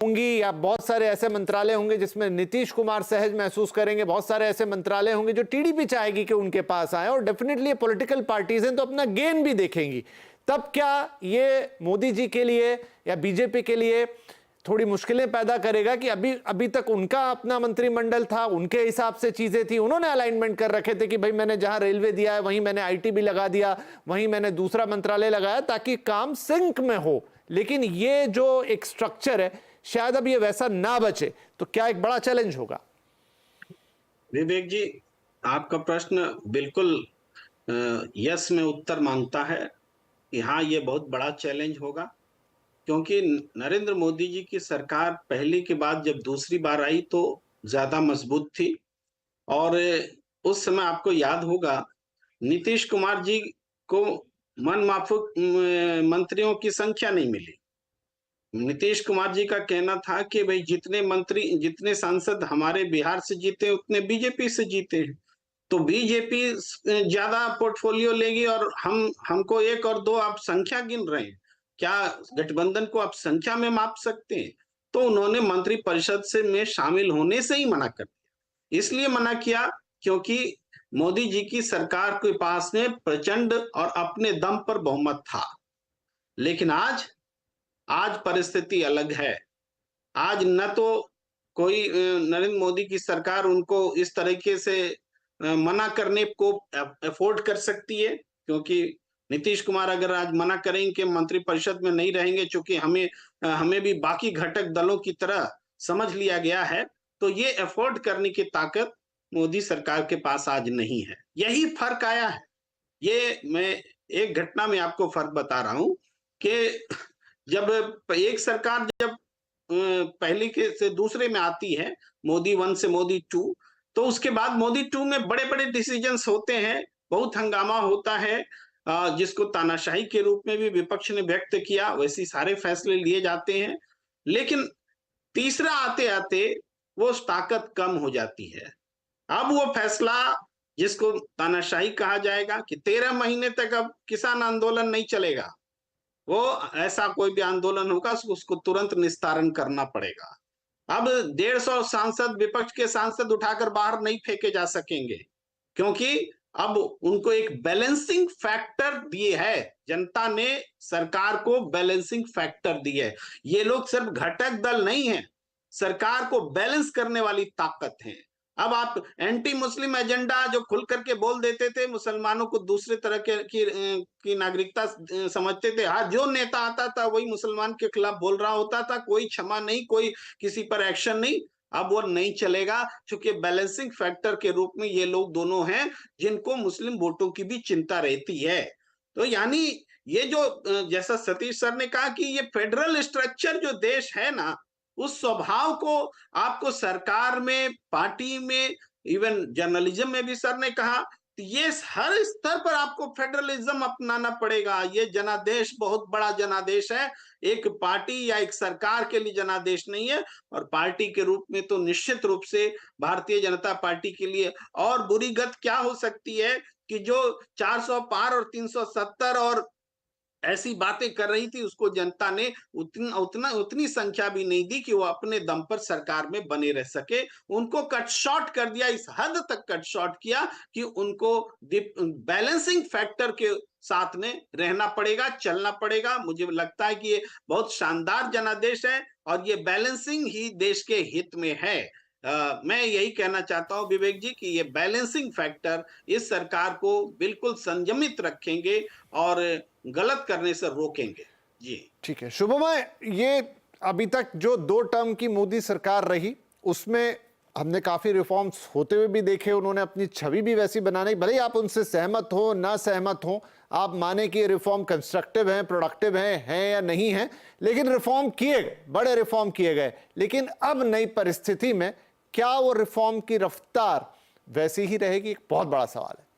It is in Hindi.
होंगी या बहुत सारे ऐसे मंत्रालय होंगे जिसमें नीतीश कुमार सहज महसूस करेंगे, बहुत सारे ऐसे मंत्रालय होंगे जो टीडीपी चाहेगी कि उनके पास आए, और डेफिनेटली पॉलिटिकल पार्टीज हैं तो अपना गेन भी देखेंगी। तब क्या ये मोदी जी के लिए या बीजेपी के लिए थोड़ी मुश्किलें पैदा करेगा कि अभी तक उनका अपना मंत्रिमंडल था, उनके हिसाब से चीजें थी, उन्होंने अलाइनमेंट कर रखे थे कि भाई मैंने जहां रेलवे दिया है वहीं मैंने आईटी भी लगा दिया, वहीं मैंने दूसरा मंत्रालय लगाया ताकि काम सिंक में हो। लेकिन ये जो एक स्ट्रक्चर है शायद अब ये वैसा ना बचे, तो क्या एक बड़ा चैलेंज होगा? विवेक जी, आपका प्रश्न बिल्कुल यस में उत्तर मांगता है कि हाँ, ये बहुत बड़ा चैलेंज होगा, क्योंकि नरेंद्र मोदी जी की सरकार पहली के बाद जब दूसरी बार आई तो ज्यादा मजबूत थी। और उस समय आपको याद होगा, नीतीश कुमार जी को मन माफिक मंत्रियों की संख्या नहीं मिली। नीतीश कुमार जी का कहना था कि भाई जितने मंत्री, जितने सांसद हमारे बिहार से जीते उतने बीजेपी से जीते हैं, तो बीजेपी ज्यादा पोर्टफोलियो लेगी और हमको एक और दो आप संख्या गिन रहे हैं, क्या गठबंधन को आप संख्या में माप सकते हैं? तो उन्होंने मंत्री परिषद से में शामिल होने से ही मना कर दिया। इसलिए मना किया क्योंकि मोदी जी की सरकार के पास में प्रचंड और अपने दम पर बहुमत था। लेकिन आज परिस्थिति अलग है। आज न तो कोई नरेंद्र मोदी की सरकार उनको इस तरीके से मना करने को अफोर्ड कर सकती है, क्योंकि नीतीश कुमार अगर आज मना करेंगे कि मंत्रिपरिषद में नहीं रहेंगे, चूंकि हमें भी बाकी घटक दलों की तरह समझ लिया गया है, तो ये अफोर्ड करने की ताकत मोदी सरकार के पास आज नहीं है। यही फर्क आया है। ये मैं एक घटना में आपको फर्क बता रहा हूं कि जब एक सरकार जब पहली के से दूसरे में आती है, मोदी 1 से मोदी 2, तो उसके बाद मोदी 2 में बड़े-बड़े डिसीजंस होते हैं, बहुत हंगामा होता है, जिसको तानाशाही के रूप में भी विपक्ष ने व्यक्त किया, वैसे सारे फैसले लिए जाते हैं। लेकिन तीसरा आते-आते वो ताकत कम हो जाती है। अब वो फैसला जिसको तानाशाही कहा जाएगा कि 13 महीने तक अब किसान आंदोलन नहीं चलेगा। वो ऐसा कोई भी आंदोलन होगा उसको तुरंत निस्तारण करना पड़ेगा। अब 150 सांसद, विपक्ष के सांसद उठाकर बाहर नहीं फेंके जा सकेंगे, क्योंकि अब उनको एक बैलेंसिंग फैक्टर दिए है। जनता ने सरकार को बैलेंसिंग फैक्टर दिए है। ये लोग सिर्फ घटक दल नहीं है, सरकार को बैलेंस करने वाली ताकत है। अब आप एंटी मुस्लिम एजेंडा जो खुल करके बोल देते थे, मुसलमानों को दूसरे तरह की नागरिकता समझते थे, हाँ, जो नेता आता था वही मुसलमान के खिलाफ बोल रहा होता था, कोई क्षमा नहीं, कोई किसी पर एक्शन नहीं। अब वो नहीं चलेगा, क्योंकि बैलेंसिंग फैक्टर के रूप में ये लोग दोनों हैं जिनको मुस्लिम वोटों की भी चिंता रहती है। तो यानी ये जो जैसा सतीश सर ने कहा कि ये फेडरल स्ट्रक्चर जो देश है ना, उस स्वभाव को आपको सरकार में, पार्टी में, इवन जर्नलिज्म में भी सर ने कहा, ये हर स्तर पर आपको फेडरलिज्म अपनाना पड़ेगा। ये जनादेश बहुत बड़ा जनादेश है, एक पार्टी या एक सरकार के लिए जनादेश नहीं है। और पार्टी के रूप में तो निश्चित रूप से भारतीय जनता पार्टी के लिए और बुरी गत क्या हो सकती है कि जो 400 पार और 370 और ऐसी बातें कर रही थी, उसको जनता ने उतनी संख्या भी नहीं दी कि वो अपने दम पर सरकार में बने रह सके। उनको कट शॉर्ट कर दिया, इस हद तक कट शॉर्ट किया कि उनको बैलेंसिंग फैक्टर के साथ में रहना पड़ेगा, चलना पड़ेगा। मुझे लगता है कि ये बहुत शानदार जनादेश है और ये बैलेंसिंग ही देश के हित में है। मैं यही कहना चाहता हूं विवेक जी कि ये बैलेंसिंग फैक्टर इस सरकार को बिल्कुल संयमित रखेंगे और गलत करने से रोकेंगे। जी ठीक है शुभमय, ये अभी तक जो 2 टर्म की मोदी सरकार रही उसमें हमने काफी रिफॉर्म्स होते हुए भी देखे, उन्होंने अपनी छवि भी वैसी बनाने, भले ही आप उनसे सहमत हो ना सहमत हो, आप माने कि रिफॉर्म कंस्ट्रक्टिव हैं, प्रोडक्टिव हैं या नहीं हैं, लेकिन रिफॉर्म किए गए, बड़े रिफॉर्म किए गए। लेकिन अब नई परिस्थिति में क्या वो रिफॉर्म की रफ्तार वैसी ही रहेगी, एक बहुत बड़ा सवाल है।